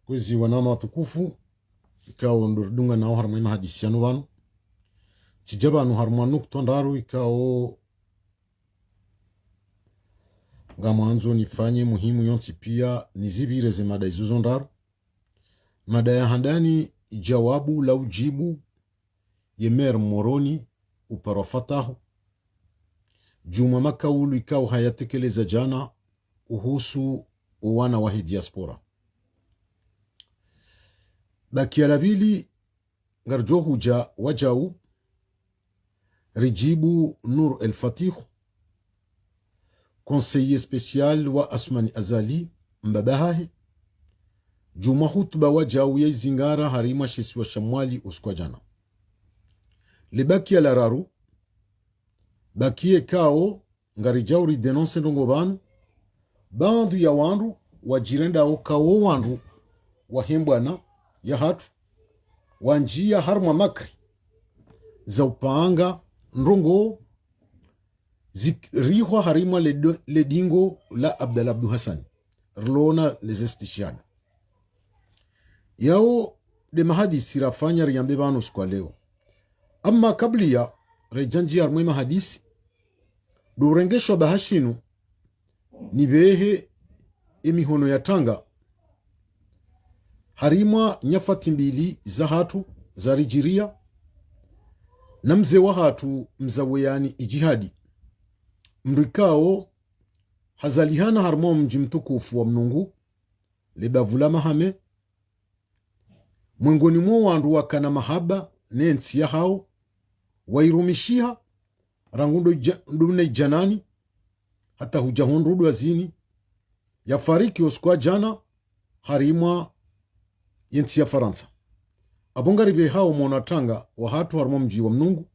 kwezi wanama watukufu ikao ndurdunga nao harumwema hadisiano wanu chijaba anu harumwanu kutondaru ikao nga mwanzo nifanye muhimu yonsi pia nizibireze mada izuzo ndaru. Mada ya handani jawabu la ujibu yemer moroni uparofatahu juma makaulu ikao hayatekeleza jana uhusu uwana wahi diaspora. Bakia labili ngarjo huja wajau rijibu Nur El Fatih, conseiller spécial wa Asmani Azali mbabahahe juma hutuba wajau ya izingara harima shesi wa shamwali uskwa jana. Libakia lararu bakie kao ngarijau ri denonse ndongo bandu ya Wandru wajirenda o kao Wandru wahembwana ya hatu wanjia harma makri za upanga ndongo zikrihwa harima ledingo la Abdul Hassan rlona lezestishada yao de mahadisi rafanya riyambe banu kwa leo. Amma kablia rejanji harma mahadisi durengesho bahashinu nibehe emihono ya tanga harima nyafati mbili za hatu za rijiria na mze wa hatu mzaweyani ijihadi mrikao hazalihana harma mji mtukufu wa mnungu lebavula mahame mwengoni mwa wandu wakana mahaba nensi ya hao wairumishiha rangundo ndune janani hata hujahonrudu azini ya fariki oskwa jana harima yensi ya Faransa abongaribe hao monatanga wa hatu harma mji wa mnungu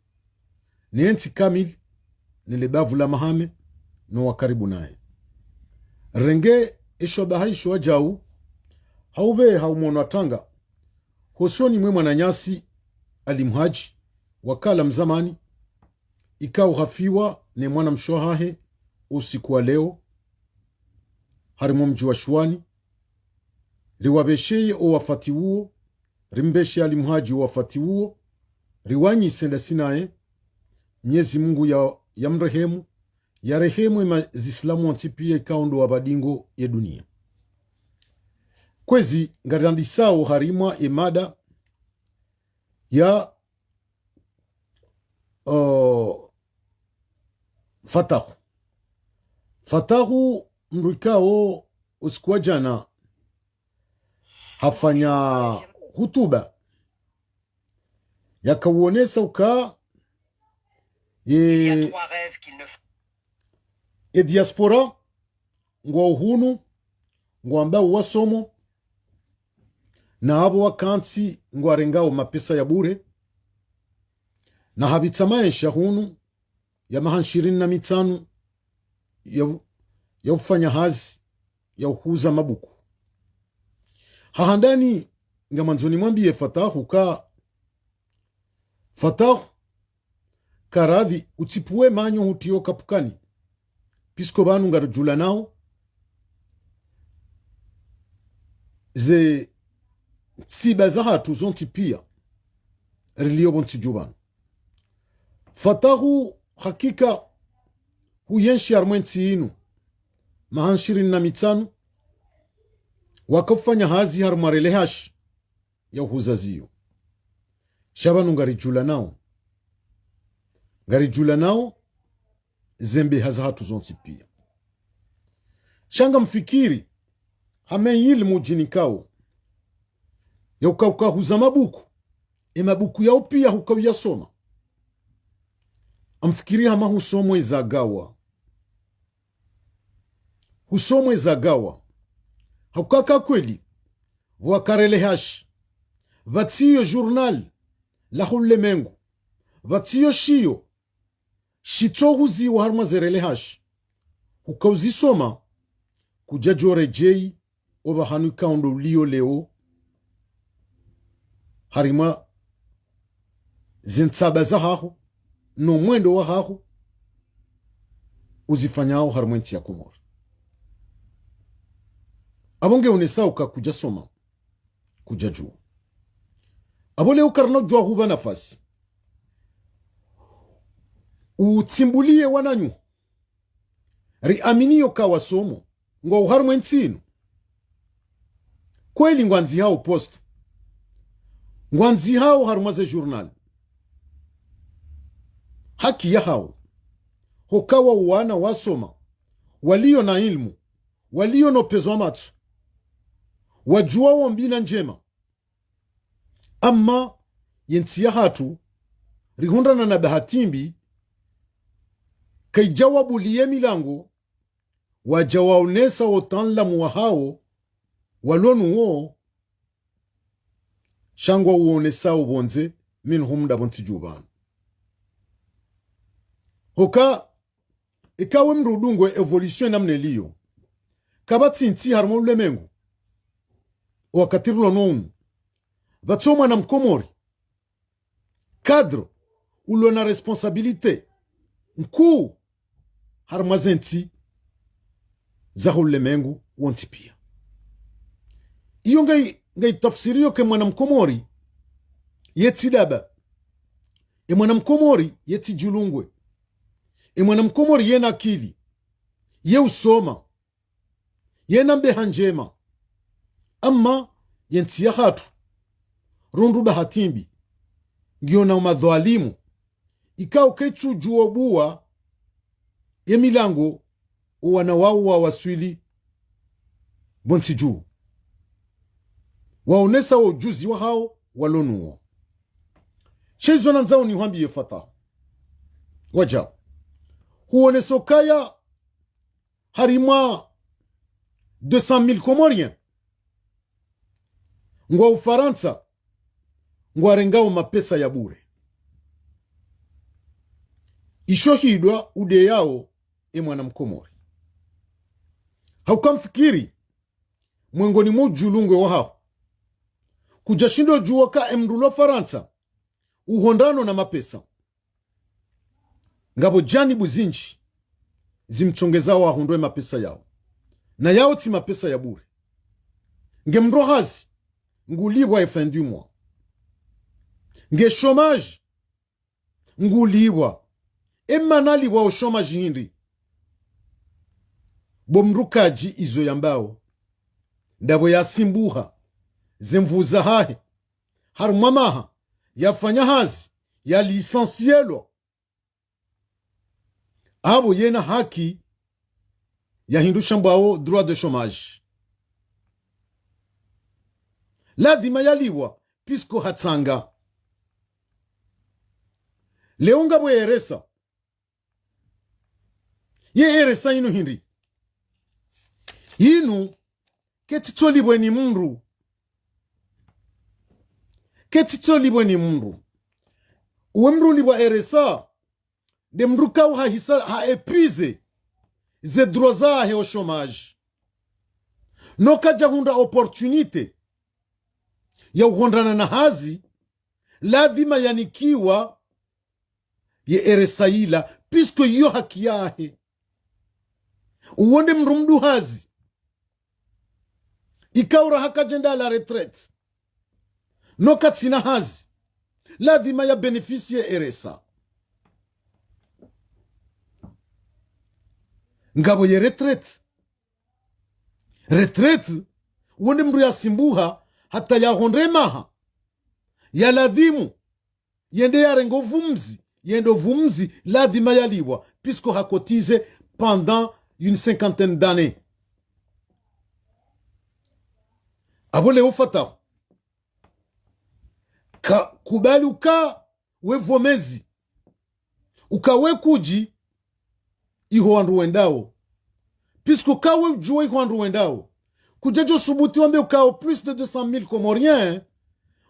ni yensi kamil nilebavu la mahame no wakaribu naye renge ishobahaisho wajau haube hao monatanga hosoni mwe mwananyasi alimhaji wakala mzamani ikao hafiwa ne mwana mshohahe usiku wa leo harimo mji wa Shwani riwabesheye o wafati uo rimbeshe alimhaji o wafati uo riwanyi senda sinae Mwenyezi Mungu ya mrehemu ya rehemu ima zislamu antipie ikaundo wabadingo ya dunia. Kwezi ngarandisao harima emada ya Fatahu mrikao usikuwa jana hafanya hutuba yakauonesa uka e diaspora ngwa uhunu ngwa ambao wasomo na abo wakansi ngwa rengao mapesa ya bure na habitsa maisha hunu ya mahanshirini na mitanu ya ufanya hazi ya uhuza mabuku hahandani nga manzoni mwambie Fatahu ka Fatahu karadhi utipue manyo hutio kapukani pisko banu ngarujula nao ze siba za hatu zonti pia rilio bonti jubanu Fatahu hakika huyenshi armwensi inu mahanshirini na mitanu wakafanya hazi harumarele hashi ya uhuzaziyo shabanu ngarijula nao zembe haza hatu zonsi pia shanga mfikiri hame ilmu jinikao ya ukauka huza mabuku mabuku yao pia hukau ya soma amfikiri hama husomwe zagawa haukaka kweli wakarele hashi vatiyo journal la hulle mengu vatiyo shiyo shito huzi wa harma zerele hashi hukauzi soma kujajore jei oba hanu kaundo liyo leo harima zintsaba za hahu no mwendo wa hahu uzifanyao harmwensi ya Comores abonge unesauka kuja soma kujaju abole ukarno jwa huba nafasi utsimbulie wananyu riaminiyo kawa somo ngo uharmwe nsinu kweli ngwanzi hao post ngwanzi hao harmaze journal haki ya hao hokawa wana wasoma walio na ilmu walio no pezo matsu wajua wombina njema amma yensi ya hatu rihundana na bahatimbi kai jawabu liye milango wajawaonesa otanlamu wa hao walonu wo shangwa uonesa ubonze minhum dabonti jubana hoka ikawe mrudungwe evolution namne liyo kabati nti harmo ulemengu wakatirlo nonu batsoma na mkomori kadro ulo na responsabilite mkuu harmazenti za ulemengu wonti pia iyo ngai tafsirio ke mwana mkomori yeti daba mwana mkomori yeti julungwe mwana mkomori yena akili ye usoma yena mbeha njema amma yenti ya hatu rundu bahatimbi ngiona umadhalimu ikao kechu juobuwa ye milango uwana wao wa waswili bonsi juu waonesa wa ujuzi wa hao walonuo shezo na nzao ni huambi ye fata wajao huoneso kaya harima 200,000 Comoriens ngwa Ufaransa ngwa rengao mapesa ya bure ishohidwa ude yao mwana mkomori haukamfikiri mwengoni mujulungwe wa hao kujashindo juwa ka emrulo Faransa uhondano na mapesa ngabo jani buzinchi zimtongezao wahundwe mapesa yao na yao ti mapesa ya bure nge mrohazi ngulibwa fin du mois nge chômage ngulibwa emanali wa chômage hindi bomrukaji izo yambao ndabo yasimbuha zemvuza hahe harumamaha yafanya hazi ya lisensielo abo yena haki ya hindu shambao droit de chômage ladhima yaliwa pisko hatsanga leunga bwe eresa ye eresa inu hindi inu ketitolibwe ni mndu ketitolibwe ni mndu uwe mndu libwa eresa de mndu kau ha epize ze droits zahe au chômage no kaja hunda opportunité ya uhondana na hazi ladhima yanikiwa ye eresaila pisko yo haki yahe uwonde mrumdu hazi ikaura hakajenda la retraite no katsina hazi ladhima ya beneficie eresa ngabo ye retraite uwonde mru ya simbuha hata ya hondremaha ya ladhimu yende ya rengo vumzi yendo vumzi ladhima yaliwa puisque hakotize pendant une cinquantaine d'années abole ufata kubali uka wevomezi ukawe kuji iho wandu wendao puisque ukawe ujua iho wandu wendao kujajo subuti wambe ukao plus de 200,000 Comoriens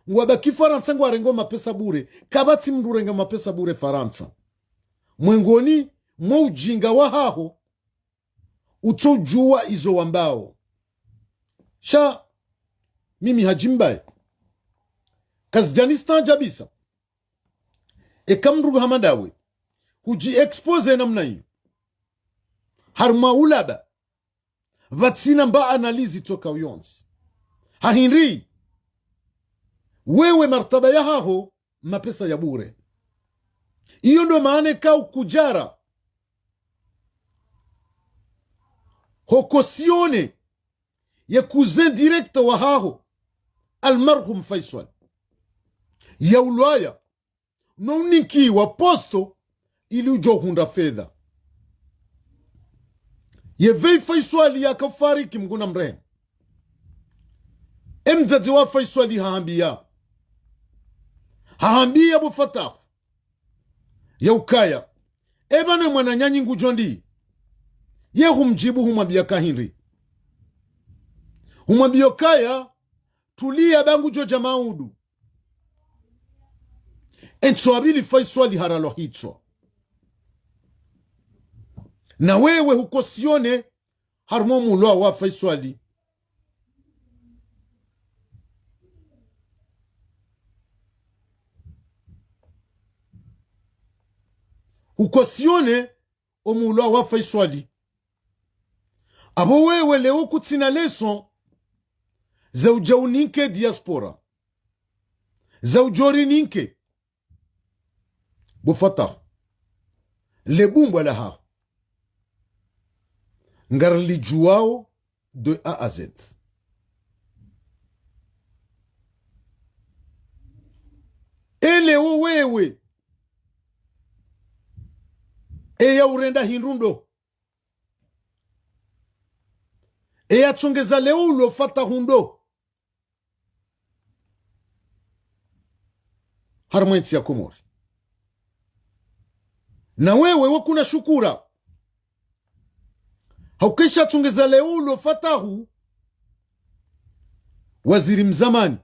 wabaki Faransa ngwa rengo mapesa bure kabati mndu rengo mapesa bure Faransa mwengoni mwa ujinga wa haho utojua izo wambao sha mimi hajimbaye kazijanistan jabisa ekamndu hamadawe huji expose namna hiyo harma ulaba vatsina mba analizi toka uyonsi hahinri wewe martaba ya haho mapesa ya bure. Iyo ndo maana kau kujara hokosione ya cousin direct wa haho almarhum Faisal ya ulaya noniki wa posto ili ujo hunda fedha ye vei Faisal ya kafariki mguna mrehemu emzazi wa Faisal haambia bu Fatah ya ukaya ebana mwana nyanyi ngujondi ye humjibu humwambia kahindri humwambia kaya tulia bangu jo jamaudu entsoabili Faisal haralo hitso na wewe hukosione harmo mulo wa Faisal ukosione omulo wa Faisal abo wewe leo kutina leson za ujauninke diaspora za ujorininke bufata lebumba laha ngarli juao de A à Z. Eleo wewe eya urenda hinrundo eya tsongeza leo ulo fata hundo harmwensi ya Komori na wewe wakuna shukura haukesha tsongeza leo ulo fatahu waziri mzamani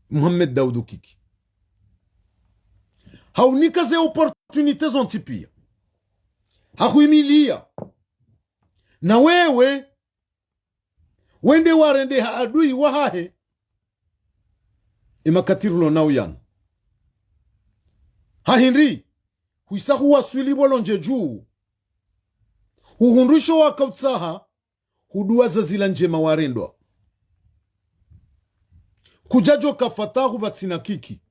Mohamed Daoudou Kiki haunika ze opportunite zontipia hakuimilia na wewe wende warende adui wahahe imakatirulo na uyana hahindri huisa huwaswili bolonje juu huhundusho wakautsaha hudua za zila njema warendwa kujajo kafatahu batsina kiki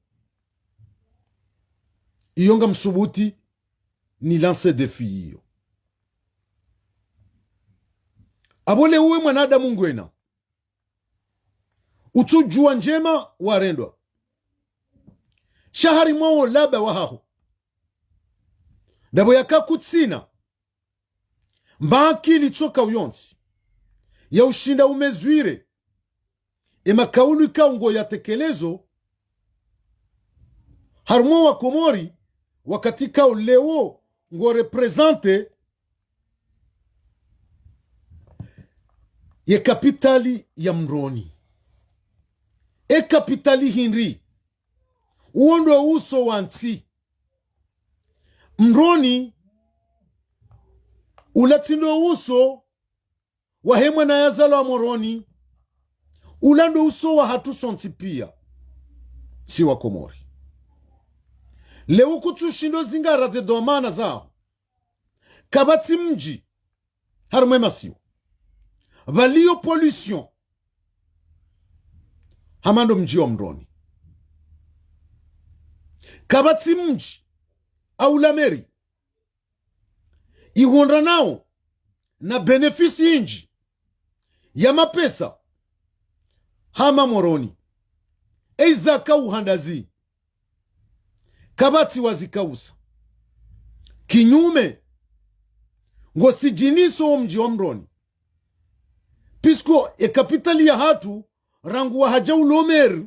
iyonga msubuti ni lance defi hiyo abole uwe mwanadamu ngwena utujua njema warendwa shahari mwao laba wahaho dabo yaka kutsina mbaki litsoka uyonsi ya ushinda umezwire emakaulu ikaungo ya tekelezo harmo wa Komori wakati kao leo ngo represente ye kapitali ya mroni e kapitali hinri uondo uso wansi mroni ulatindo uso wahemwe na yazalo wa moroni ulando uso wa hatu sonti pia si wa Komori leo kutushindo zingara ze domana zao kabati mji harumwe masiwa valio pollution hamando mji wa mroni kabati mji au lameri ihondra nao na benefisi inji ya mapesa hama moroni eizaka uhandazi kabati wazikausa kinyume ngosijiniso mji wa mroni pisko kapitali ya hatu rangu wa haja ulomer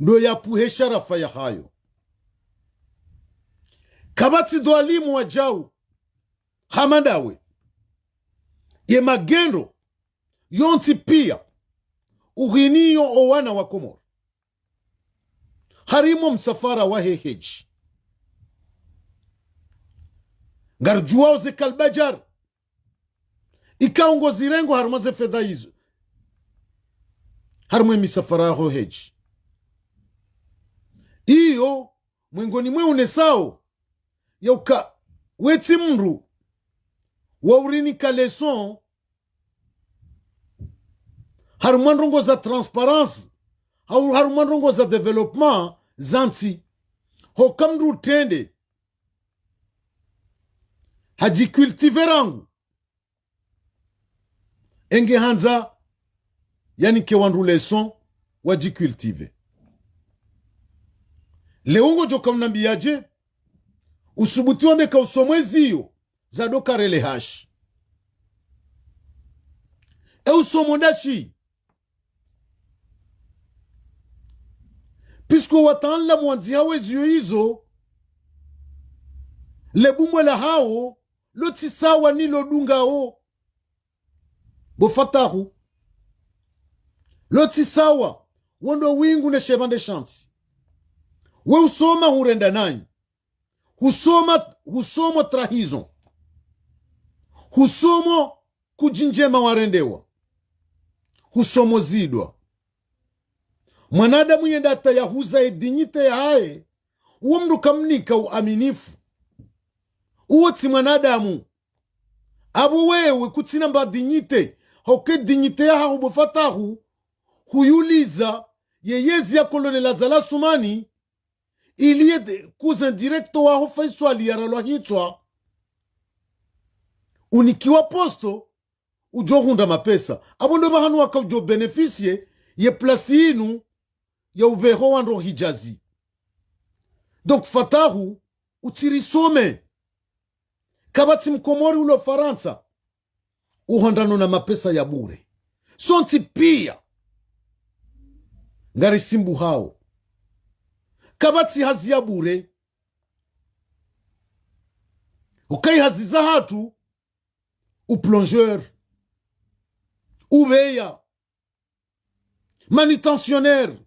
ndo ya puhe sharafa ya hayo kabati doalimu wa jau hamadawe ye magendo yonti pia uhiniyo owana wa Komoro harimo msafara wa heheji ngarjuao ze kalbajar ikaungo zirengo harumaze fedha hizo harume misafara ho heji iyo mwengoni mwe unesao yauka weti mru wa urini kaleson harumandrongo za transparence harumanrongo za development zanti hokamdu tende hajikultive rangu enge hanza yani ke Wandru leson wajikultive leongo joka mnambiaje usubuti wameka usomweziyo za dokarele hashi usomondashi pisko wataanla mwanzi haweziyo hizo lebumwe la hao loti sawa nilo dungao bofatahu loti sawa wondo wingu ne shevande shansi we usoma hurenda nani husomo trahison husomo kujinjema warendewa husomo zidwa mwanadamu yenda atayahuza edinyite yae uwo mndu kamnika uaminifu uwo ti mwanadamu abo wewe kutina mba dinyite hoke dinyite ya hubofatahu huyuliza yeyezi ya kolonela zala sumani iliye cousin directo wa hofaiswa liyaralwa hitwa unikiwa posto ujo hunda mapesa abo ndo bahanu waka ujo beneficie ye plasi inu ya ubeho wandro hijazi donc fatahu utirisome kabati mkomori ulo Faransa uhondano na mapesa ya bure sonti pia ngari simbu hao kabati hazi ya bure ukai hazi za hatu uplongeur ubeya manutentionnaire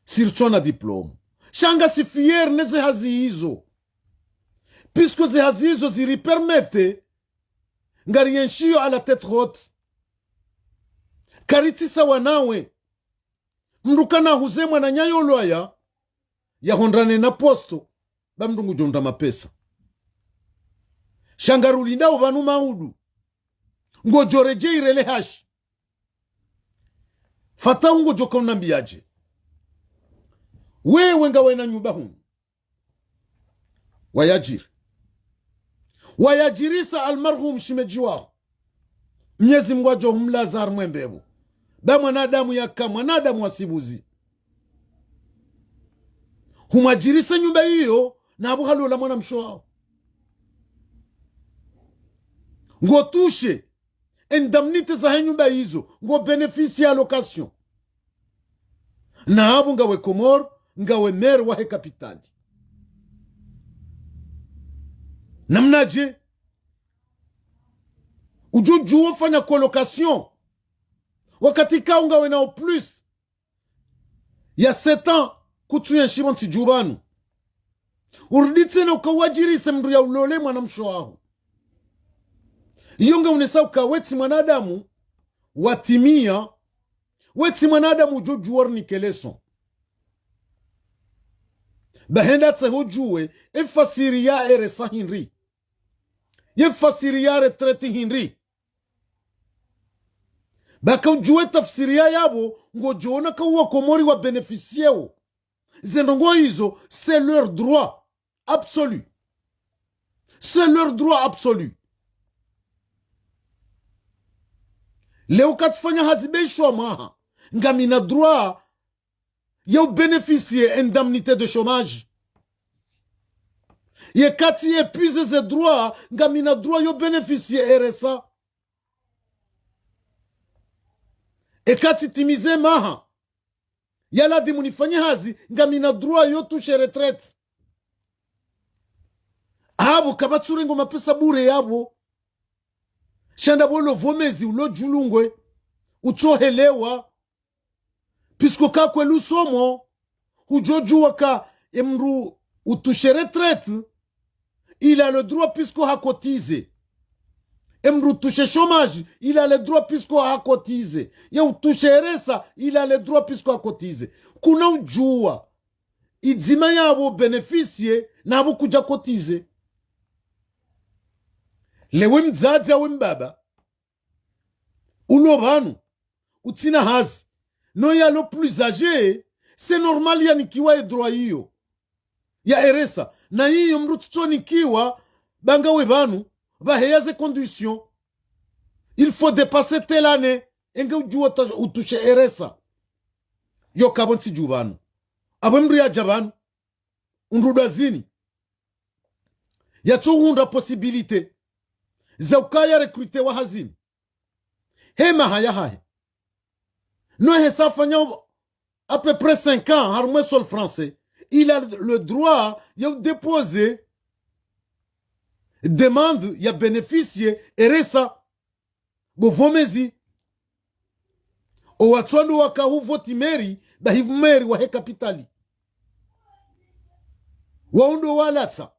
sircho na diplome shanga si fier neze hazi hizo puisque ze hazi hizo ziri permette ngari yenshio a la tête haute karitisa wanawe mrukana huzemwa na nyayo loya ya hondrane na posto ba mdungu jonda mapesa shangarulinda ubanu maudu ngojoreje irele hashi fata ungo joka unambiaje wewe ngawe na nyumba hunu wayajirisa almarhum shimejiwao mnyezi mwajo humlazar mwembebu ba mwanadamu yaka mwanadamu wasibuzi humajirisa nyumba hiyo na abu halola mwana mshoao ngo tushe indemnite za nyumba hizo ngo benefici ya location na abu ngawe Comores ngawe mer wahe kapitali namnaje ujuju wafanya colocation wakati ka ngawe na plus ya 7 ans kutuya nshimo ntijubanu uruditse na ukawajirise mndu ya ulole mwana mshoahu iyonga unesa ukaweti mwanadamu watimia weti mwanadamu ujuju warni keleson bahenda tse hujue efasiri ya RSA hinri yefasiri ya retreti hinri baka ujue tafsiri ya yabo ngojoona ka uwa Comores wa beneficieo zendongo hizo c'est leur droit absolu c'est leur droit absolu leo katfanya hazibeshwa maha ngamina droit ya bénéficier indemnité de chômage ye kati épuise ze droit ngamina droit yo bénéficier RSA e kati timize maha yala di munifanye hazi ngamina droit yo touche retraite abo kabatsure ngo mapesa bure yabo shanda bolo vomezi ulo julungwe utohelewa pisko kakwe lusomo hujoju waka emru utushe retraite il a le droit pisko hakotize emru touche chômage il a le droit pisko hakotize ya utushe resa il a le droit pisko hakotize kuna ujua idzima yabo beneficie na abo kuja kotize lewe mzazi awe mbaba ulo banu utina hazi no ya lo plus âgé c'est normal ya nikiwa e droit hiyo ya eresa na hiyo mrututo nikiwa bangawe banu baheyaze condition il faut dépasser telle année enge ujua utushe eresa yo kabonti jubanu abemri ya jabanu undudazini ya tuhunda possibilité za ukaya recruter wa hazini hema haya haya no hesa fanya à peu près 5 ans harmwe sol français il a le droit de déposer demande ya bénéficier eresa bovomezi o watwando wakahuvoti meri bahivumeri wa he kapitali waundo walatsa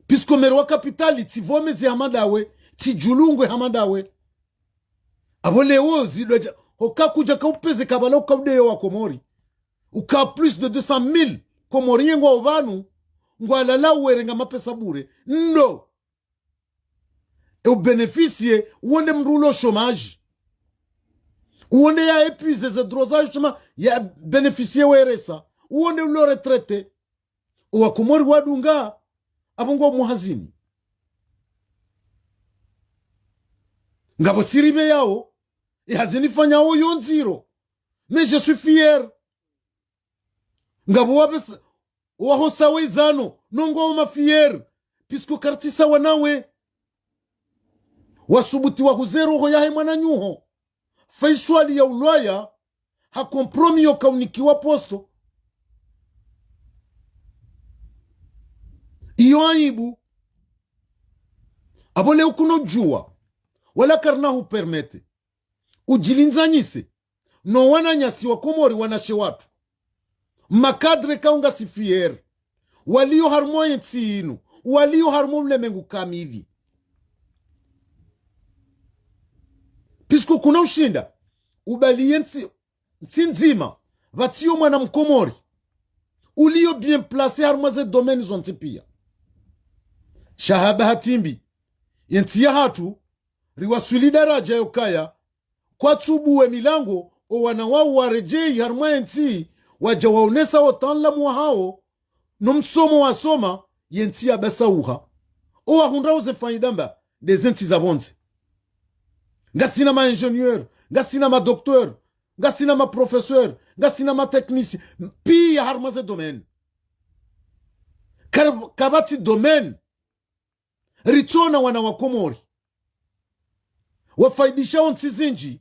pisko meri wa kapitali tivomezi hamadawe tijulungwe hamadawe abolewo zidoja okakuja kaupeze kabala ukaudeyo wa Komori uka plus de 200,000 Komorien ngwa ubanu ngwa lala uwerenga mapesa bure ndo e bénéficier uonde mrulo chômage uonde ya épuisé ze drosage chômage ya bénéficier weresa uonde ulo retraité uwa Komori wadunga abongwa muhazini ngabo siribe yao ihazini fanya o yonziro mais je suis fier ngabo wabes wahosa wezano nongo ma fier puisque kartisa wanawe wasubuti wa huzero ho yahe mwana nyuho faiswali ya ulwaya ha kompromi yo kaunikiwa posto iyo aibu abole ukuno jua wala karnahu permete ujilinzanyise no wananyasi wa Komori wanashe watu makadre kaunga sifier walio harmoye tsinu walio harmomle mengu kamili pisko kuna ushinda ubaliye nzima vatio mwana mkomori ulio bien placé harmaze domaine zontipia shahaba hatimbi yentia hatu riwasuli daraja yokaya kwa tubuwe milango o wanawau warejei harmaye nti waja waonesa otanlamu wa hao no msomo wa soma yentia basauha o wahunda uze faidamba des enti zabonze ngasina ma ingénieur ngasina ma docteur ngasina ma professeur ngasina ma technicien pia harmaze domaine kabati domaine ritona wana wa Komori wafaidisha onti zinji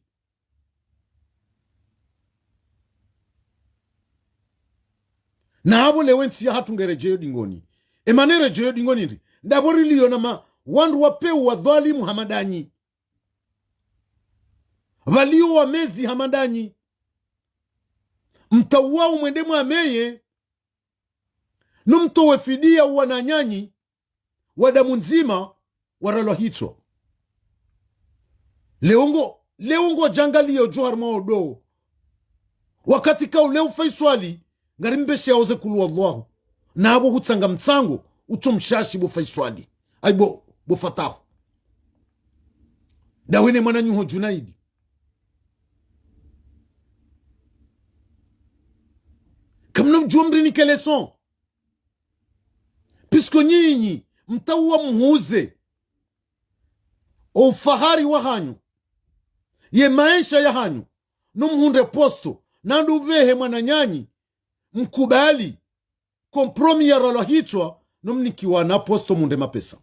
na habo lewenti ya hatu ngerejeyo dingoni emanere jeyo dingoni ndi ndabori liyo na ma wandu wapeu wa dhalimu hamadanyi valio wa mezi hamadanyi mtawao mwendemu ameye numtowe fidia wananyanyi wadamu nzima waralwa hito leongo jangali yo johar maodo wakati kauleu faiswali ngarimbeshe yaoze kulu Allahu na abo hutsanga mtsango utomshashi bo faiswali aibo bo fatahu dawene mwana nyuho Junaidi kamna mjomri ni keleson pisko nyinyi mtawa mhuze o fahari wa hanyu ye maisha ya hanyu numhunde posto nandu vehe mwana nyanyi mkubali kompromi ya rolo hitwa numnikiwa na posto munde mapesa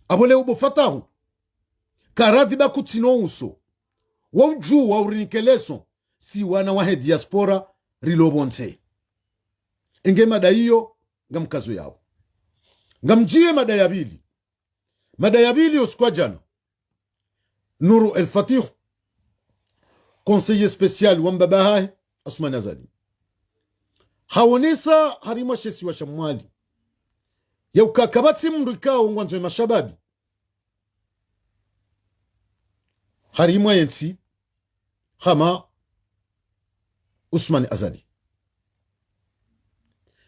abole ubo fatahu karadhi bakutino uso wauju wa urinikeleso si wana wahe diaspora rilobonte enge mada hiyo ngamkazo yao ngamjie mada ya bili usikwa jana Nuru El Fatih conseiller spécial wambabahai Asman Azali hawonesa harima shesi wa shamwali ya ukakabati mndu ikao ngwanzo mashababi harima yensi hama Usman Azali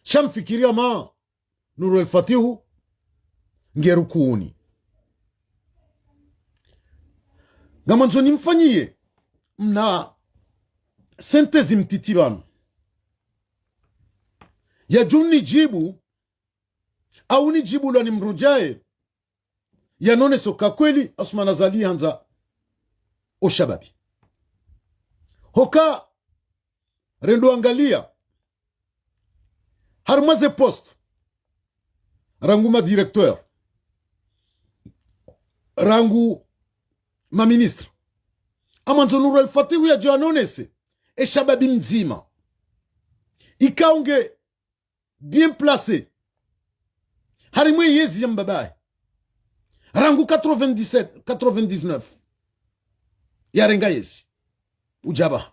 shamfikiria ma Nuru El Fatihu ngerukuuni ngamanzo nimfanyie mna sentezi mtitibanu ya juni jibu au ni jibu la nimrujae ya none soka kweli asumana zali hanza o shababi hoka rendo angalia harmaze post rangu ma directeur rangu ma ministre amanzonuru al-fatihu ya janonese e shababi mzima ikaunge bien placé harimwe yezi yambabaye rangu 97 99 yarenga yezi ujaba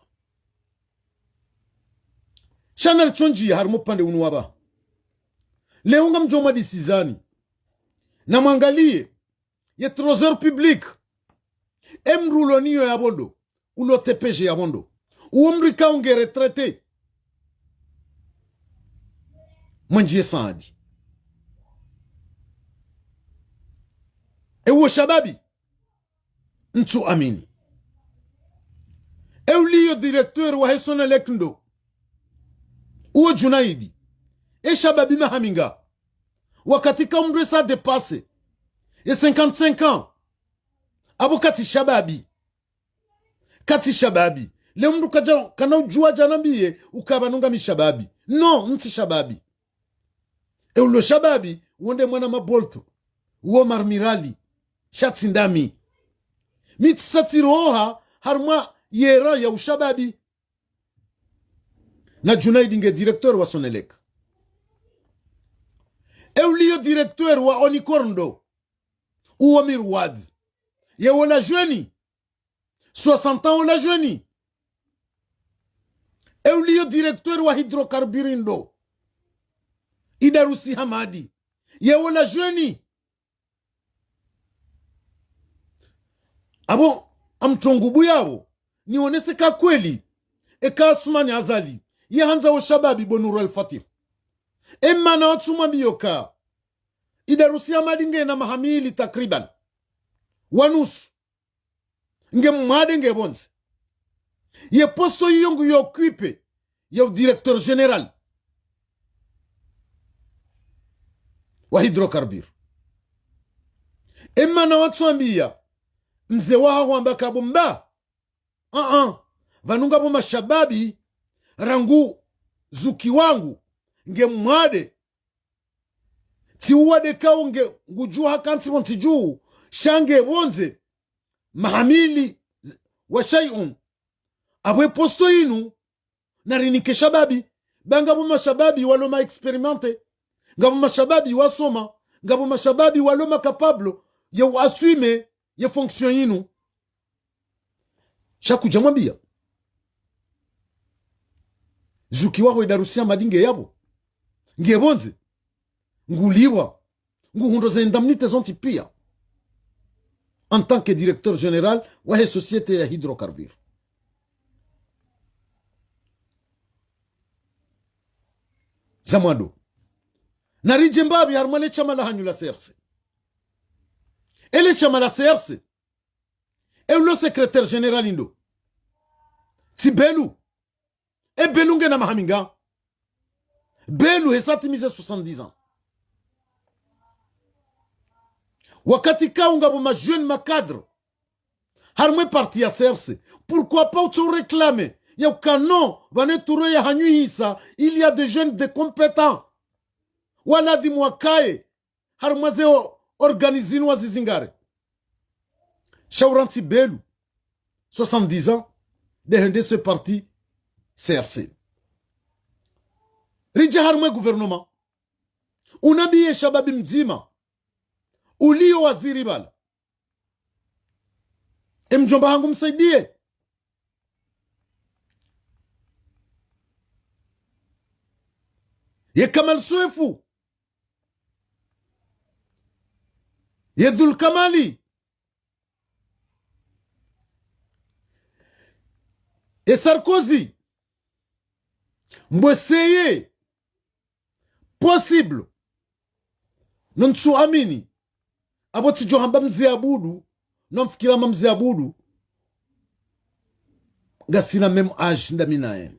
channel chonji harimo pande unuwaba leo nga mjoma disizani na mwangalie ye trésor public emruloniyo ya bondo ulo tepeje ya bondo uomri kaunge retraité manjie saadi ewo shababi ntu amini euliyo directeur wa hesona lekndo uwe junaidi e shababi mahaminga wakati ka umri sa dépassé et 55 ans abo kati shababi le umru kana ujua janambie ukabanunga mishababi no nti shababi eulo shababi wonde mwana mabolto uwo marmirali shatsindami mitsatiroha harma yera ya ushababi na junaidi nge directeur wa Sonelek euliyo directeur wa Onikorndo uwo mirwad ye wala jeuni 60 ans wala jeuni euliyo directeur wa hydrocarburindo Idarusi Hamadi ye wala jeuni abo amtongubu yao nionese ka kweli eka asumani azali ye hanza wa shababi bonuru al-fatih emma na watsuma biyoka Idarusi Hamadi nge na mahamili takriban wanus nge mwade nge bonze ye posto yongu yo occupé ye directeur général wa hydrocarbure emma na watsambia mze waha wamba kabumba vanunga bo mashababi rangu zuki wangu nge mwade ti uwade kao nge ngujua kansi monti juu shange bonze mahamili wa shay'un abwe posto inu narinike shababi banga bo mashababi waloma experimente ngabo mashababi wasoma ngabo mashababi waloma capable ya assume ye fonction inu shaku jamwambia zuki wako Idarusi Hamadi yabo ngebonze nguliwa nguhundo za indemnité zonti pia en tant que directeur général wa he société ya hydrocarbure zamando narije mbabi harmale chama la hanyula serse ele chama la serse le secrétaire général indo si belu e belunge na mahaminga belu hesati mise 70 ans wakati kaunga bo ma jeune ma cadre harmwe parti ya serse pourquoi pas tu réclamer ya canon vane touro ya hanyuhisa il y a des jeunes de compétents wala di mwakae harmazeo organizini wa zizingare shauranti belu 70 ans de hende ce parti CRC rija harmwe gouvernement unabiye shababi mzima ulio waziri bala mjomba hangu msaidie ye Kamal Suefu ye Dhul Kamali ye Sarkozy mbweseye possible nonsu amini aboti johamba mze abudu nomfikira mze abudu gasina mem âge ndaminae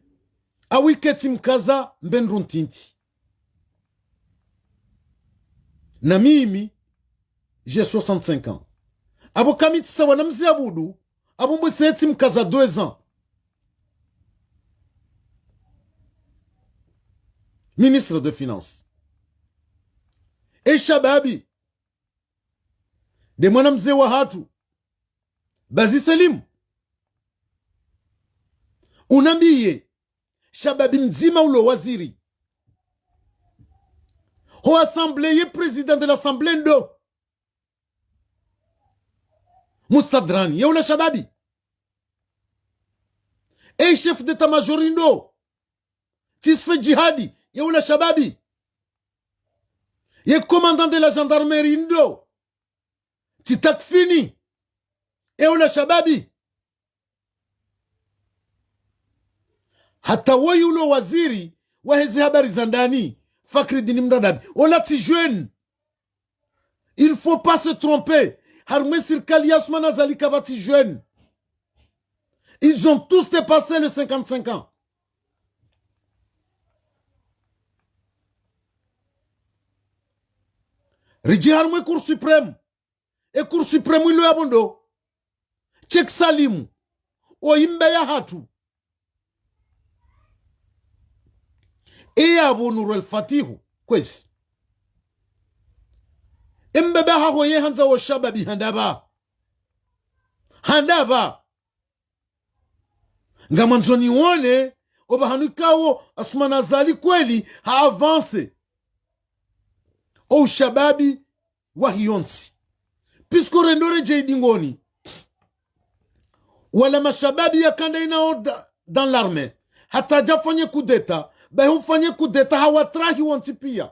awiketi mkaza mbenru ntinti na mimi j'ai 65 ans abo kamiti sawa na mzee abudu abo mbweseti mkaza 2 ans ministre de finance e shababi de mwana mzee wa hatu bazi Selim unambiye shababi mzima ulo waziri ho assemblée président de l'assemblée ndo Mustadrani ya ula shababi e chef d'état-major ndo tisfe jihadi ya ula shababi ye commandant de la gendarmerie ndo titakfini ya ula shababi hata wayu ulo waziri wa hizi habari za ndani Fakhreddin Mradabi ola ti jeune il faut pas se tromper harme sirkali yasmana zalika bati jeune ils ont tous dépassé les 55 ans riji harme cour suprême et cour suprême ilo yabondo chek salimu o imbe ya hatu e Abu Nur al-Fatihu kwesi imbebe haho ye hanza wa shababi handaba nga manzoni wone oba hanukawo asmana zali kweli ha avance o shababi wa hiyonsi pisko rendore jeidingoni wala mashababi ya kanda inao dans l'armée hata jafanye coup d'état ba hufanye coup d'état hawatrahi wanti pia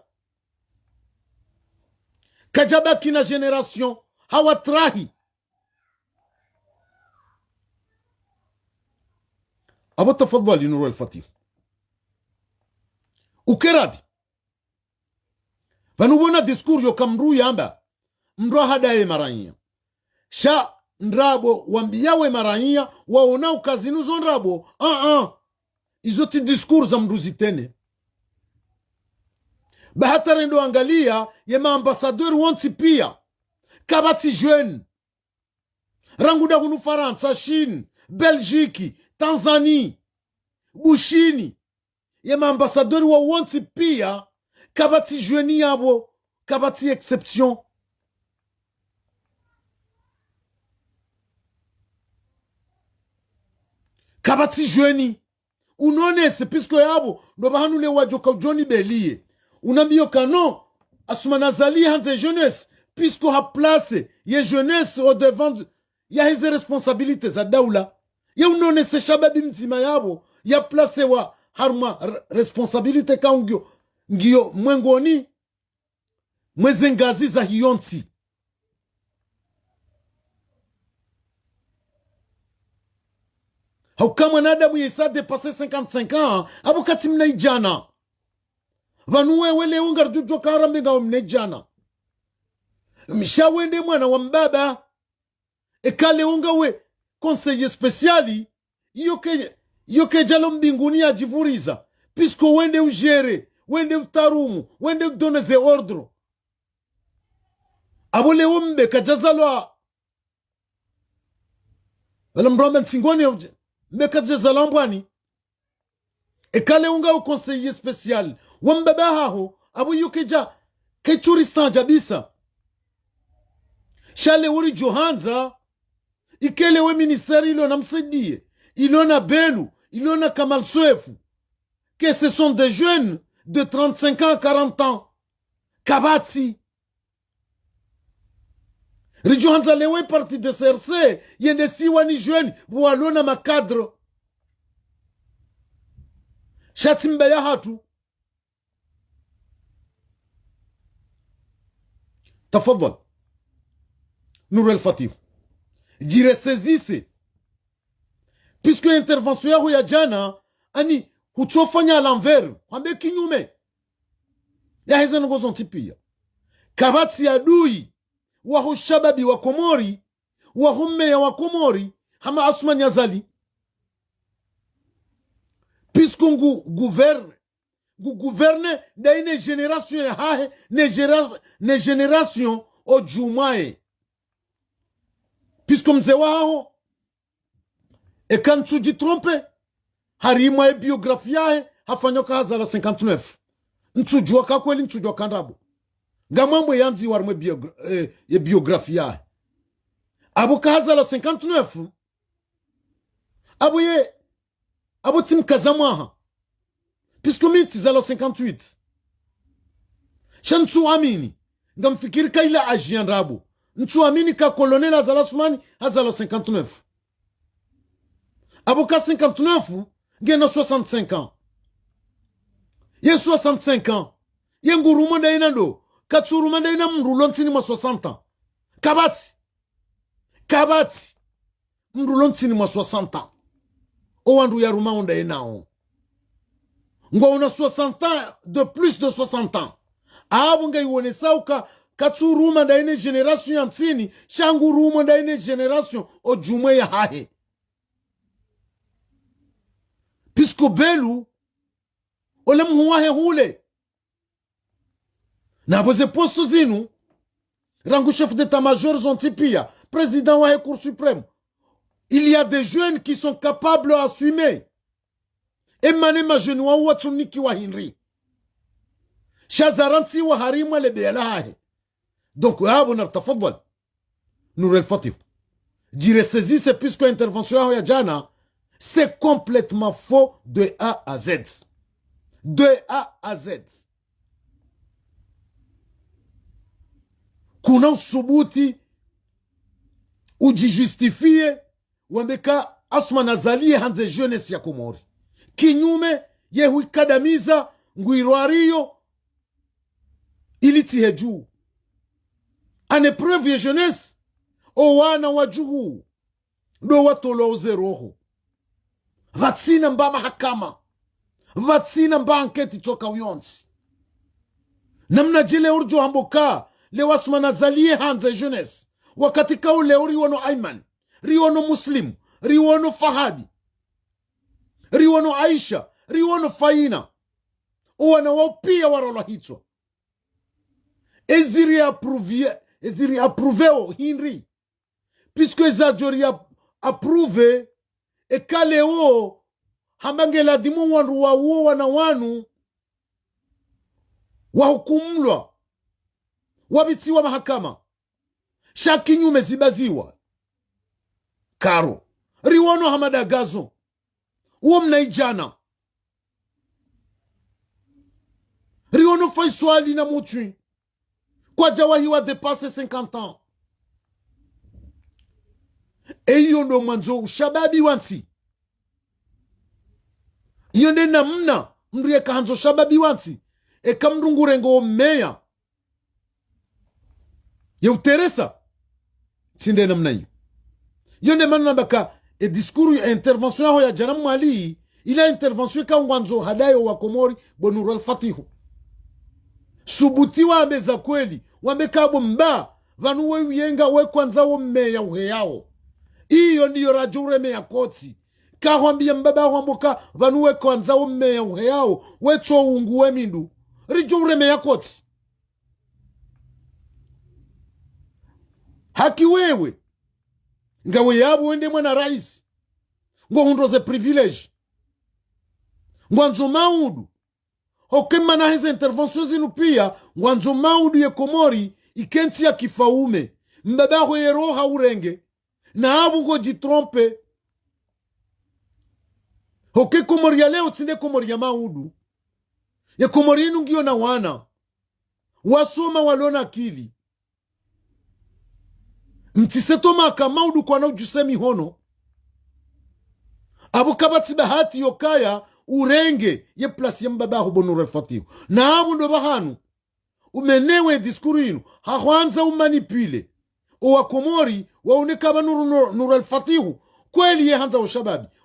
kajaba kina generation hawatrahi abo tafadhali Nur al-Fatih ukeradi vanubona discours yo kamru yamba mro hadaye maranya sha ndrabo wambiyawe maranya waona ukazinu zo ndrabo izo ti discours za mruzi tene bahatare ndo angalia ye maambasadeur wanti pia kabati jeune ranguda kunu Faransa, Chine, Belgique, Tanzanie, Bushini ye maambasadeur wa wanti pia kabati jeune yabo kabati exception kabati jeune unonese pisko yabo ndo bahanule wajoka Johnny Belie unambio kano asumana zali hanze jeunesse puisque ha place ye jeunesse au devant ya hizi responsabilités za Daula ye unonese shababi mzima yabo ya place wa harma responsabilité kaungyo ngio mwengoni mwezengazi za hiyonti haukama nadamu yesa dépassé 55 ans abukati mnaijana vanuwe wele ungar jujo karambe nga mnejana mshawende mwana wa mbaba ekale unga we conseiller spéciali yoke jalo mbinguni ajivuriza puisque wende ugere wende utarumu wende donne ze ordre abole umbe kajazalwa wala mbramba nsingoni mbeka jazalambwani ekale unga u conseiller spécial wambaba haho abu yukeja kechuristan jabisa shale uri johanza ikele we ministeri ilo na msaidie ilo na belu ilo na kamal suefu que ce sont des jeunes de 35 ans 40 ans kabati rijohanza lewe parti de CRC yende siwa ni jeune bualona makadre shatimba ya hatu tafadhal Nur al-Fatih jiresezise puisque intervention yako ya jana ani hutofanya l'envers kwambe kinyume ya hizo ngozo tipia kabati adui wa shababi wa Komori wa humme wa Komori hama Asman Yazali puisque gouverne da une génération ya hahe ne génération o jumae puisque mzee wao ekantu jitrompe harima biographie yae hafanyoka hazala 59 ntujua kakweli ntujua kandabo ngamambo yanzi warme biographie yae abo kahazala 59 abo tim kazamaha puisque miti zalo 58 shantu amini ngamfikiri kaila ajian rabo ntu amini ka colonel azala sumani hazalo 59 abo ka 59 ngena 65 ans ye 65 ans ye ngurumo ndaina ndo katsuruma ndaina mrulo ntini ma 60 ans kabati mrulo ntini ma 60 ans o wandu ya ruma ndaina o ngo una 60 ans de plus de 60 ans abo ngai wone sauka katsuruma ndaine generation ya ntini shangu ruma ndaine generation o jumwe ya hahe puisque belu ole mhuwahe hule na boze posto zinu rangu chef d'état-major zontipia président wa Cour suprême. Il y a des jeunes qui sont capables d'assumer emane majeni wa watsuniki wa hinri shazaranti wa harima le belahe donc abo nartafadhal Nour el-Fatih dire saisi c'est puisque intervention ya jana c'est complètement faux de A à Z. De A à Z. Kuna usubuti ujijustifie wambeka asma nazalie hanze jeunesse ya Komori. Kinyume yehui kadamiza nguirwario iliti heju. An épreuve ya jeunesse owana wadjuruhu do watolo uzeroho. Vatsina mba mahakama. Vatsina mba anketi toka uyonsi. Namna jile urjo hamboka le wasmana zalie hanze jeunesse. Wakati kao leo riwono Ayman, riwono Muslim, riwono Fahadi, riwono Aisha, riwono Faina. Uwana wapia warola hitwa. Eziri approveo hinri. Puisque ezajori approuve e kale o hambangela dimu wanru wa uo wana wanu wa hukumlwa wabitiwa mahakama shakinyume zibaziwa karo riwono hamadagazo uo mnaijana riwono faiswali na mutui kwa jawahi wa dépasse 50 ans eyo ndo mwanzo ushababi wansi yonde namna mriye kahanzo shababi wansi ekamrungurengo meya yeuteresa sinde namna hiyo yonde manna baka e discours ya intervention ya jana mwali ila intervention ka wandzo hadayo wa Komori Nour el-Fatih subutiwa ameza kweli wamekabo mba vanu weyenga we kwanza wo meya uheyao iyo ndiyo rajure meya koti kahwambia mbaba wamboka vanu we kwanza wo meya uheyao weto unguwe mindu rijure meya koti haki wewe ngawe yabo wende mwana rais ngo hundoze privilege ngwanzo maudu okema na hizo interventions zinu pia ngwanzo maudu ye Komori ikensi ya kifaume mbaba ho yeroha urenge na abu ngo jitrompe hoke Komori ya leo tinde Komori ya maudu ya Komori inu ngio na wana wasoma walona akili mtiseto maka maudu kwa na ujusemi hono abu kabati bahati yokaya urenge ye plasi ya mbaba ho Nour el-Fatih na abu ndo bahanu umenewe diskuru inu hahwanza umanipile owa Komori wauneka Nour el-Fatih kweli ye hanza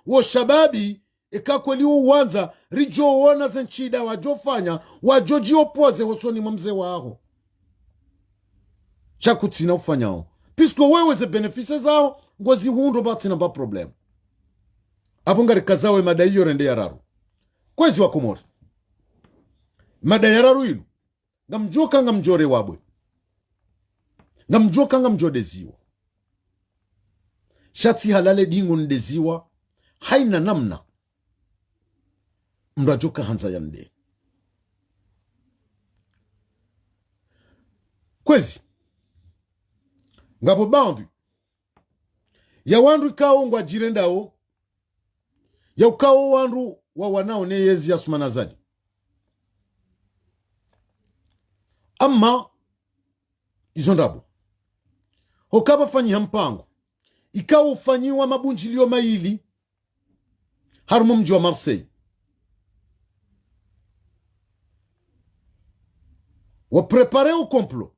wo shababi eka kweli uwanza rijo wona zenchida wajofanya wajoji opoze hosoni mzee wao chakutina ufanyao puisque wewe ze benefices zao ngozi hundo batina ba problem abongari kazawe madaiyo rende yararu kwezi wa Komori madayara ruinu ngamjoka ngamjore wabwe ngamjoka ngamjodeziwa shati halale dingo ndeziwa haina namna mrajoka hanza yande kwezi ngabo bandu ya wandu ikao ngwa jirendao ya ukao wandu wa wanao ne yezi asumana zadi ama izo ndabo hokaba fanyi hampango ikao ufanyiwa mabunjilio maili harumo mji wa Marseille waprepare u complo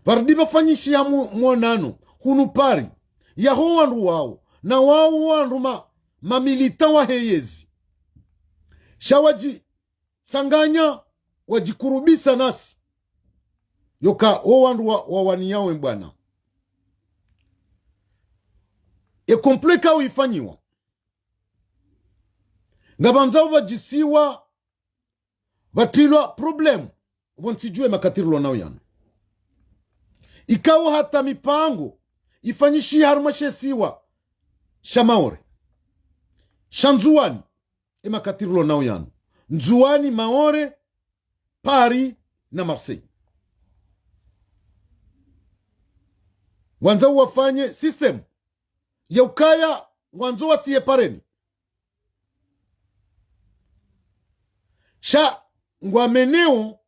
vardi bafanyishi ya mwonano hunu pari ya ho wandu wao na wao wandu mamilita wa heyezi shawaji sanganya wajikurubisa nasi yoka ho wandu wa waniyawe mbwana kompleka uifanyiwa ngabanzao vajisiwa vatilwa problemu vonsijue makatirilo nao yana ikawa hata mipango ifanyishi harumashesiwa shamaore shanzuani makatirilo nao yana nzuani maore Paris na Marseille wanzao wafanye system ya ukaya wanzo wasiye pareni sha ngwameneo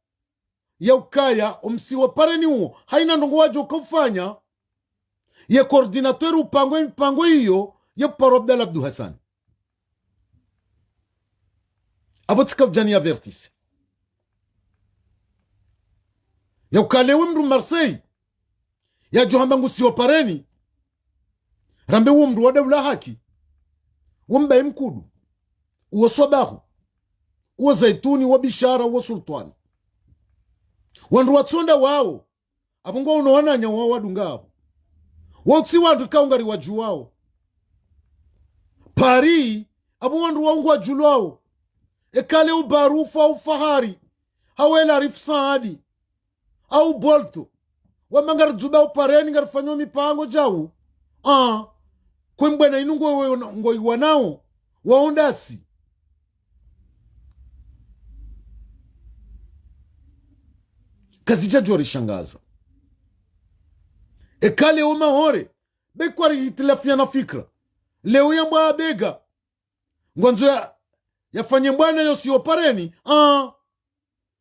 ya ukaya omsiwa pareni huo haina ndongo wajo ukafanya ya koordinateur upango hiyo ya paro Abdul Hassan abotika vjani ya vertise ya ukalewe mru Marseille ya johamba ngusiwa pareni rambe uo mru wa Daula haki wambaye mkudu uo swabahu uo zaituni uo bishara uo sultani wandu watsonda wao abungo uno wananya wao wadungabo wotsi wandu kaungari waju wao Paris abu wandu waungu wajulu wao ekale ubarufu au fahari hawela rifsaadi au bolto wamangari dzubao pareni ngarifanyo mipango jau kwembwana inungo ngoi wanao waondasi kazija rishangaza ekale oma hore bekwari hitilafiana fikra leo ya mbwa bega ngwanzo yafanye mbwana yosio pareni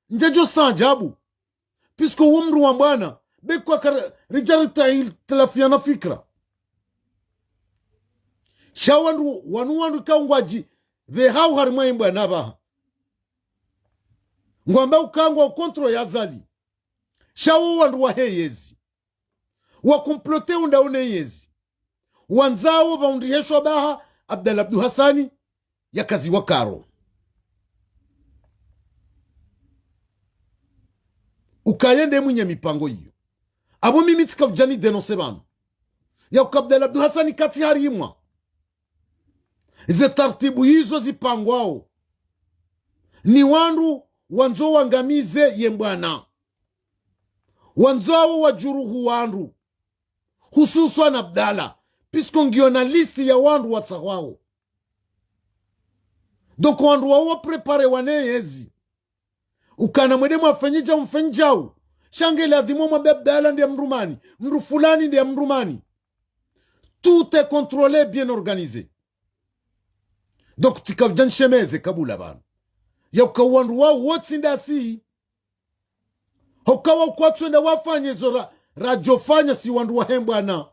njejo stajabu pisko umru wa mbwana bekwa rijarita hitilafiana fikra shawandu wandu kaungwaji vehau harimwa imbwa nabaha ngwamba ukangwa kontro ya zali shawo wandu wa heyezi wakumplote undaune yezi wanzao baundi heshwa baha Abdul Hassani ya kazi wakaro ukayende mwenye mipango hiyo abo mimi tikavjani denonse banu ya Abdul Hassani kati harimwa ze tartibu hizo zipangwao ni wandu wanzo wangamize yembwana wanzo wadjuruhu wandu hususan Abdala pisko ngiona listi ya wandu watsawao donc wandu wao prepare waneyezi ukana mwedemu afanyija mfenjao shangele adhimo mwa Abdala ndiye mrumani mru fulani ndiye mrumani tout est contrôlé bien organisé donc tikavjan shemeze kabula bana ya ukawandu wao wotsindasi hokawa ukwatwenda wafanye zora rajofanya si wandu wa hembwana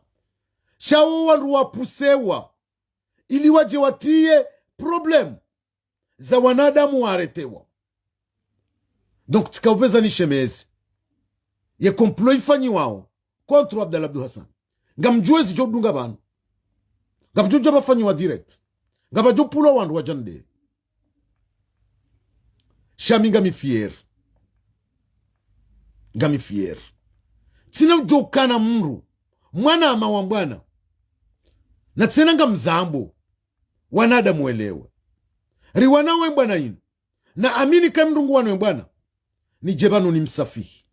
shawo wandu wapusewa ili waje watie problem za wanadamu waretewa donc tikaveza ni shemeze ya complo ifanyi wao contre Abdul Hassan ngamjue zijodunga bana ngamjue bafanyi wa direct ngabajo pulo wandu wa jande shami ngami fier tina ujokana mru mwana ama wambwana na tena nga mzambo wanada mwelewe riwana we bwana inu na amini kamrungu wanu bwana ni jebanu ni msafihi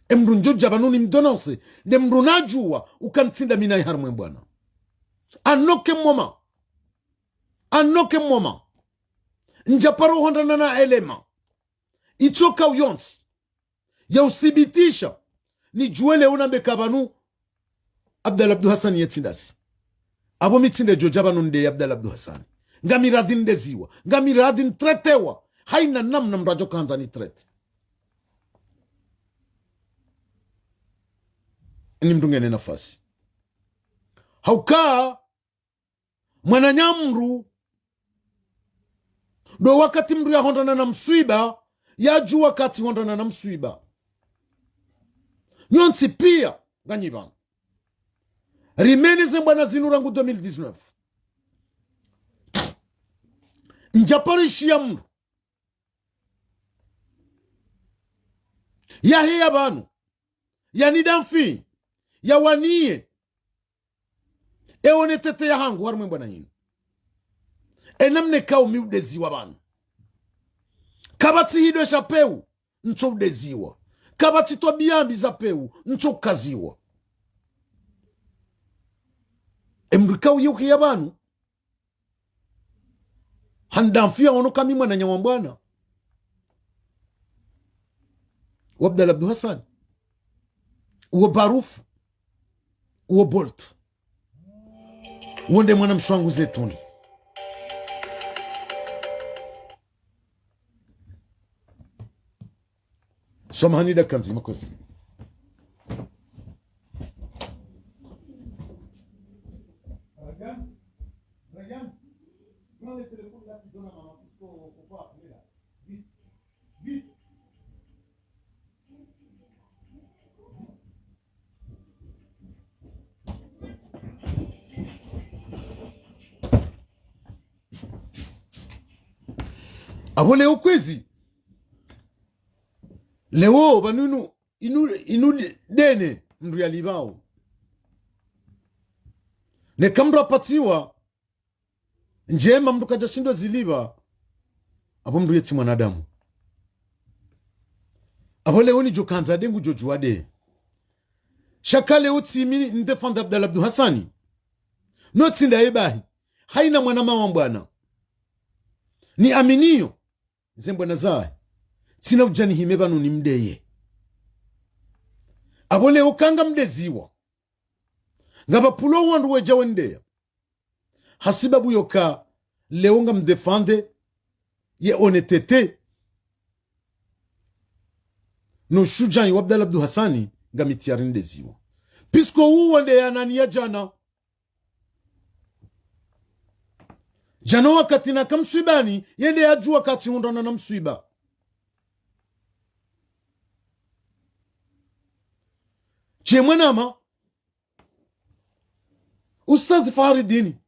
emrunjo jabanu ni mdonose ne mrunajua ukantsinda mina harmwe bwana anoke mwoma njaparo hondana na elema itoka uyonsi ya usibitisha ni juele unambe kabanu Abdallah Abdu Hassan yetindasi abo mitinde jojabanu nde Abdallah Abdu Hassan ngamiradhin deziwa ngamiradhin tretewa haina namna mrajo kanza ni trete ni mdungene nafasi haukaa mwananyamru do wakati mru ya hondana na msuiba ya juu wakati hondana na msuiba nyonsi pia ganyibana rimeni zembwana zinurangu 2019 njaparishi ya mru ya hiya banu ya nidamfi ya wanie eone tete ya hangu harumwe mbwana yinu enamne kao miudeziwa banu kabati hido shapeu ncho udeziwa kabati to biyambi za peu ncho kaziwa emrikau yuki ya banu handamfia ono kami mwana nyawambwana Abdallah Abdu Hassan uwe barufu uwe bolt uonde mwana mshwangu zetuni Somahani da kanzi makozi Ragan prends le téléphone là, tu donnes à maman pour pouvoir appeler là. Vite. Abo leo kwezi. Leo banunu inu dene mru ya libao. Ne kamra patiwa njema mtu kajashindwa ziliba abo mru yeti mwanadamu abo leo ni jokanza dengu jojuade shaka leo timini ndefanda Abdallah Abdu Hassani no tsinda ebahi haina mwana mama bwana ni aminio zembwana zae tina ujani himebanu ni mdeye abo leo kanga mdeziwa ngaba pulo wandu weja wendea hasibabu yoka leo nga mdefande ye honetete no shujan yu Abdallah Abdu Hassani nga mitiarinde ziwa pisko uwande ya nani ya jana wakati na kamsuibani yende ya jua kati undana na msuiba chemwenama Ustadh Faridini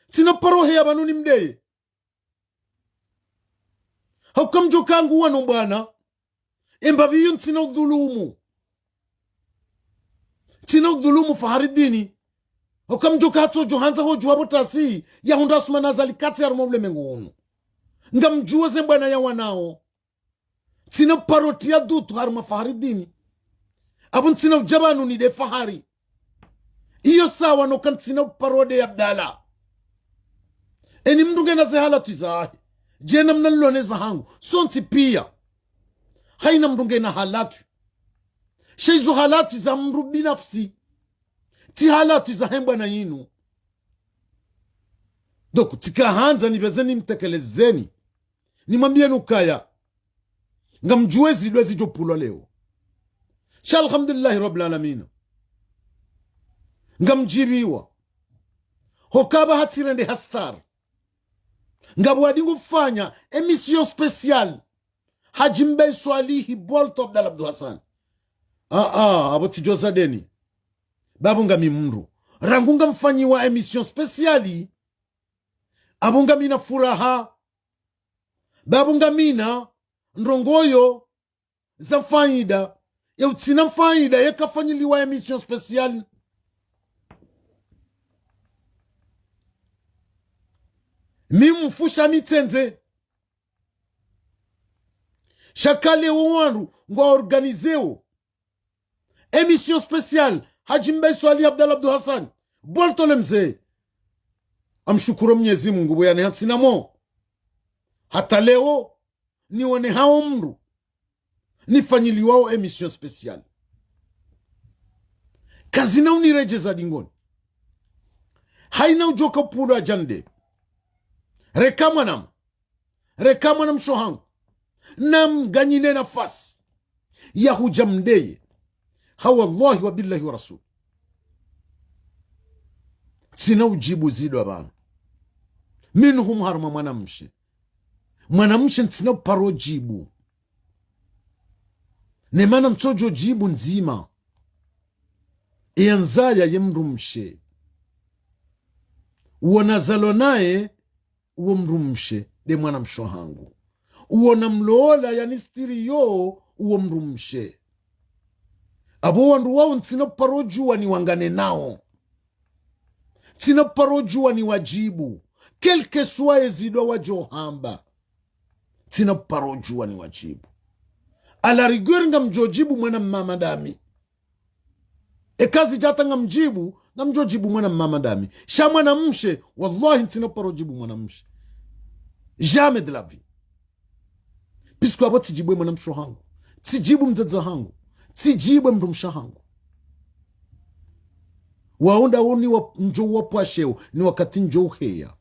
tina parohe ya banu ni mdeye haukamjo kangu wano bwana embabi yun tina udhulumu Faridini haukamjo kato johanza ho juwabo tasi ya honda sumana zali kati ya rumoble mengu nga mjuwa zembwana ya wanao tina paroti ya dutu haruma Faridini abun tina ujabanu ni de fahari iyo sawa no kan tina parode ya Abdallah eni mdunge na zehalatu zahe jena mnalone zahangu sonti pia haina mdunge na halatu sheizo halatu za mru binafsi ti halatu za hembwa na yinu doku tika hanza ni vezeni mtekelezeni ni mambie nukaya nga mjuezi lwezi jopulo leo sha alhamdulillahi rabbil alamin nga mjiriwa hokaba hatirende hastar ngabu wadingu fanya emission special hajimbe swalihi bolto Abdallah Abdu Hassan abo tijoza deni babu nga mimru rangunga mfanyiwa emission speciali abunga mina furaha babu nga mina ndrongoyo za faida ya utina faida ya kafanyiliwa emission speciali mimfusha mitenze shakale Wandru ngwa organizeo émission spéciale Haji Mbaye Swali Abdul Hassan boltole mzee. Amshukuru Mwenyezi Mungu bwana hatsinamo hata leo nione hao mru nifanyili wao émission spéciale kazina unirejeza dingoni haina ujoka pula jande rekama nam shohangu nam ganyine nafasi ya hujamdeye hawa Allahi wa billahi wa rasul sina ujibu zido abana minhum harma mwanamshe sina paro jibu nemana mtojo jibu nzima ianzaya yemrumshe uonazalo naye uomrumshe de mwanamsho hangu uona mloola yanistiri yo uomrumshe abo Wandru wao ntsina parojua ni wangane nao tsina parojua ni wajibu kelke suwaye zido wajohamba tsina parojua ni wajibu ala rigueur nga mjojibu mwana mama dami kazi jata nga mjibu nga mjojibu mwana mama dami sha mwana mshe wallahi ntsina parojibu mwana mshe jamais de la vie puisque abo tijibwe mwana msho hangu tijibu mzaza hangu tijibwe mrumsha hangu waonda woni wa njo wapasheo ni wakati njo uheya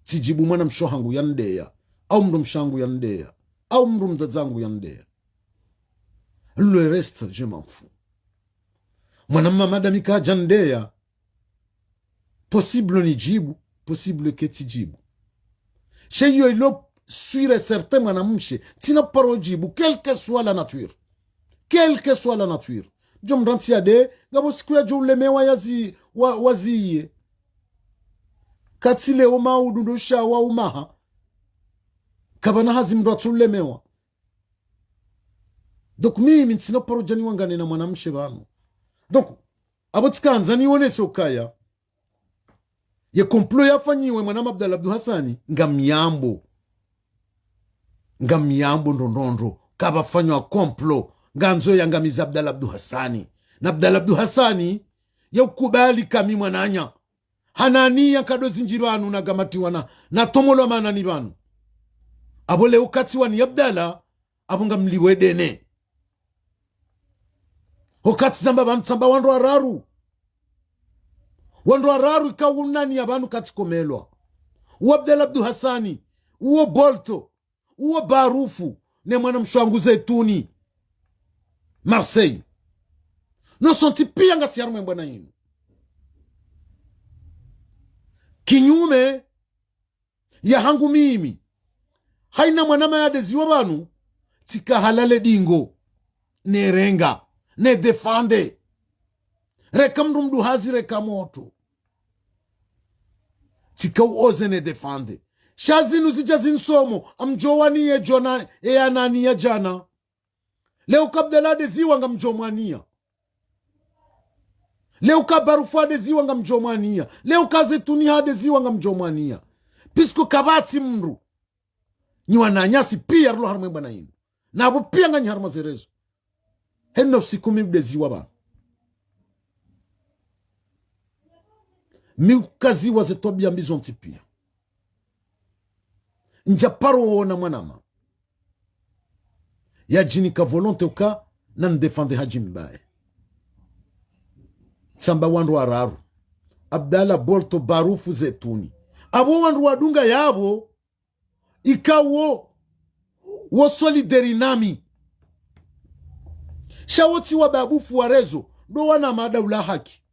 tijibu mwana msho hangu yandeya au mrumsha hangu yandeya au mrumzaza hangu yandeya. Le reste je m'en fous. Mwana mama damika jandeya possible ni jibu possible ke tijibu sheyo ilo suire certain mwanamshe tina parojibu quelle que soit la nature jom rantia de ngabo siku ya jule mewa yazi waziye katile oma udundusha wa umaha kabana hazimdo tule mewa donc mimi tina parojani wangane na mwanamshe bano donc abotikanza nione sokaya ye complo yafanyiwe mwanama Abdul Hassani ngamyambo ndondondo kabafanywa complo nganzo yangamiza Abdul Hassani na Abdul Hassani yakubali kami mwananya hanania kadozi njirwanu na gamati wana na tomolo manani banu abole ukati wani Abdala abunga mliwedene okati zamba bantsamba Wandru araru ikawunani abantu katikomelwa Abdul Hassani uwo bolto uwo barufu ne mwana mshwangu zetuni Marseille no sonti pia nga siyarume mbwana yinu kinyume ya hangu mimi haina mwanama ya deziwa banu tika halale dingo ne renga ne defande reka mrumdu hazi reka moto tika uoze ne defande shazinu zijazin somo amjowani ye jona e anani ya jana leo kabdelade ziwa nga mjomania leo kabarufade ziwa nga mjomania leo kazetuni hade ziwa nga mjomania pisko kabati mru niwa na nyasi pia rlo harmwe bana inu na abo pia nga nyharma zerezo henno sikumi bde ziwa ba miukazi wazetobia mbizonti pia njaparo na mwanama ya jinika volonte uka na ndefande Haji Mbaye samba Wandru araru Abdala bolto barufu zetuni abo Wandru wadunga yabo ikawo wo solidari nami shawoti wa babufu wa réseaux do wana madaula haki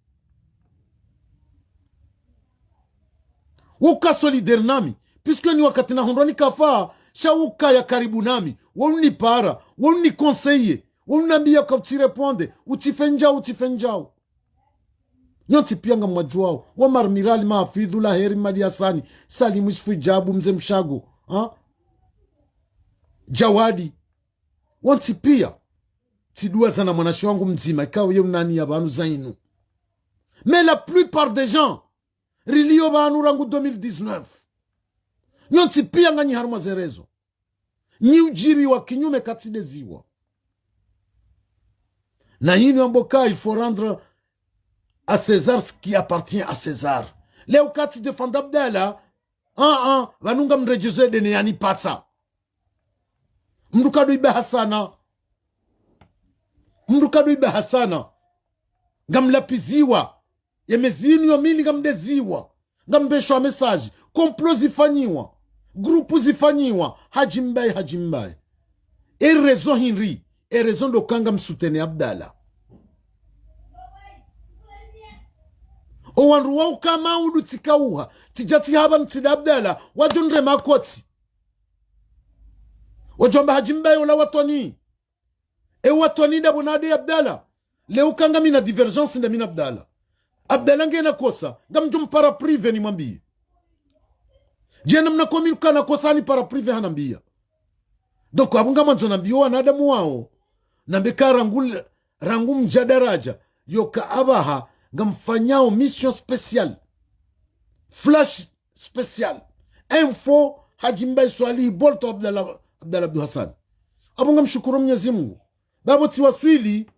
wuka solidari nami puisque ni wakati na hondoni kafa shawuka ya karibu nami woni para woni conseiller woni ambia ka utireponde utifenjao nyoti pianga mwajuao wa marmirali maafidhu la heri mali Hassani Salimu Isfu Jabu mze mshago Jawadi wanti pia tidua sana mwanashi wangu mzima ikawa ye unani ya banu zainu mais la plupart des gens rilio banu rangu 2019 nyonsi pia nganyi haruma zerezo nyi ujiri wa kinyume katide ziwa na yini amboka il faut rendre à César ce qui appartient à César. Leo kati defend Abdala vanunga mrejeze dene yani patsa mdukadu ibe hasana ngamlapiziwa yemezini yomili ngamdeziwa ngambeshwa message complo zifanyiwa grupu zifanyiwa hajimbai réseaux hinri raison do kanga msutene Abdala o Wandru wa ukama udu tikauha tijati haba mtida Abdala wajunre makoti wajomba hajimbai ola watoni watoni da bonade Abdala leo kanga mina divergence nda mina Abdala ngena kosa ngamjum para prive ni mwambie jena mnakomiruka na kosa ni para prive hanambia doko abunga manzo nambio wanadamu wao nambeka rangu mjadaraja yoka abaha ngamfanyao mission spéciale flash spécial info hajimbai swali bolto Abdala Abdul Hassan abunga mshukuru Mwenyezi Mungu babo tiwaswili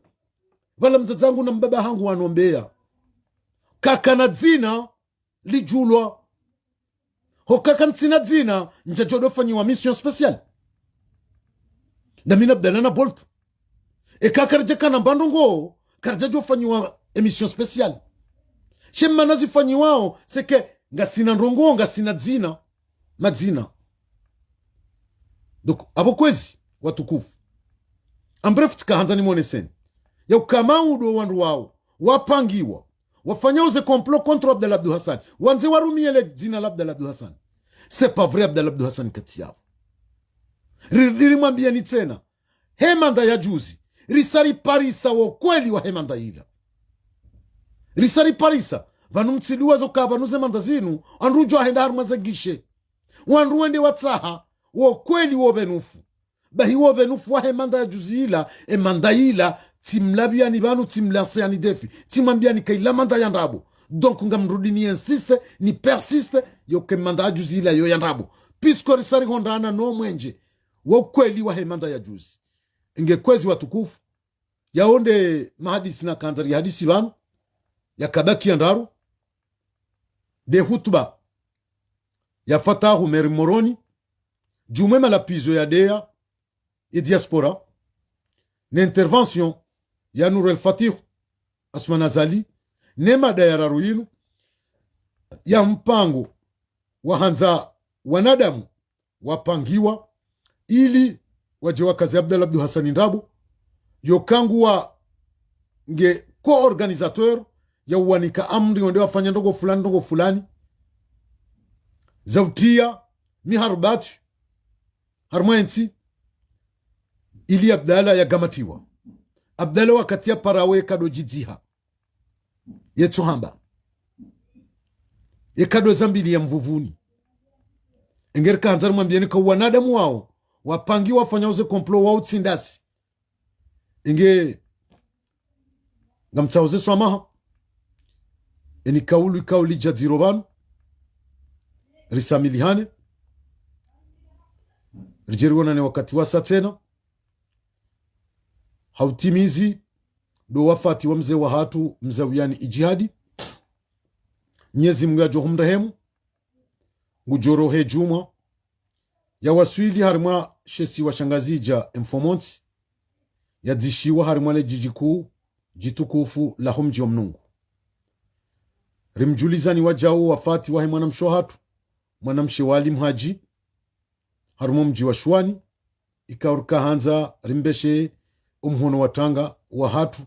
wala mtazangu na mbaba hangu wanombea kaka na zina lijulwa ho kaka ntsina zina njajodo fanyiwa mission spéciale na mina Abdala na bolto kaka rjeka na bandongo karjajo fanyiwa emission spéciale shemma nazi fanyiwao seke ngasina ndongo ngasina zina madzina donc abokwezi watukufu ambref tikahanza ni moneseni ya ukamau do Wandru wao wapangiwa wafanyao ze complo contre Abdul Hassan wanze warumie le zina la Abdul Hassan c'est pas vrai. Abdul Hassan kati yao rilimwambia ni tena hemanda ya juzi risari parisa wo kweli wa hemanda ila risari parisa vanumtsidua zoka vanuze manda zinu anrujo ahenda harumaze gishe Wandru wende watsaha wo kweli wo benufu bahi wo benufu wa hemanda ya juzi ila manda ila timlabia ni banu timlanse ani defi timambia ni kaila manda ya ndrabo donc ngamrudi ni insiste ni persiste yoke manda ya juzi ila yo ya ndrabo pisko risari hondana no mwenje wo kweli wa hemanda ya juzi inge kwezi watukufu yaonde mahadisi na kanzari ya hadisi banu ya kabaki ya ndaru de hutuba ya fatahu meri moroni jumema la pizo ya dea e diaspora na intervention ya Nurel Fatih Asmanazali nema dayara ruinu ya mpango wa hanza wanadamu wapangiwa ili waje wakazi Abdul Hassan Ndabo yokangu wa nge co-organisateur ya uwanika amri wande wafanya ndogo fulani zautia miharbatu harmaensi ili Abdala ya gamatiwa Abdala wakati ya parawe kado jidziha yetu hamba kado zambili ya mvuvuni engerika hanzari mwambieni kwa wanadamu wao wapangi wafanya uze complo wao tsindasi inge ngamtsaoze swamaha eni kauli jadzirobanu risamilihane rijeriwana ne wakati wasa tena hautimizi do wafati wa mzee wa hatu mzawiyani ijihadi Mwenyezi Mungu ajohu mrehemu ngujorohe juma ya waswili harima shesi wa shangazija informonsi ya dzishiwa harima le jijiku jitukufu la humji wa mnungu rimjulizani wajao wafati wa mwanamsho hatu mwanamshe wali mhaji harimo mji wa shwani ikaurka hanza rimbeshe umhono watanga wa hatu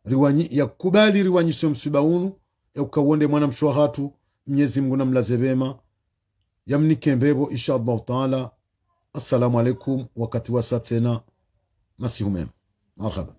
riwanyi ya kubali riwanyi sio msubaunu ya ukawonde mwanamsho hatu Mwenyezi Mungu namlaze bema yamnike mbebo inshallah taala. Assalamu alaikum wakati wa satena masihumem marhaba.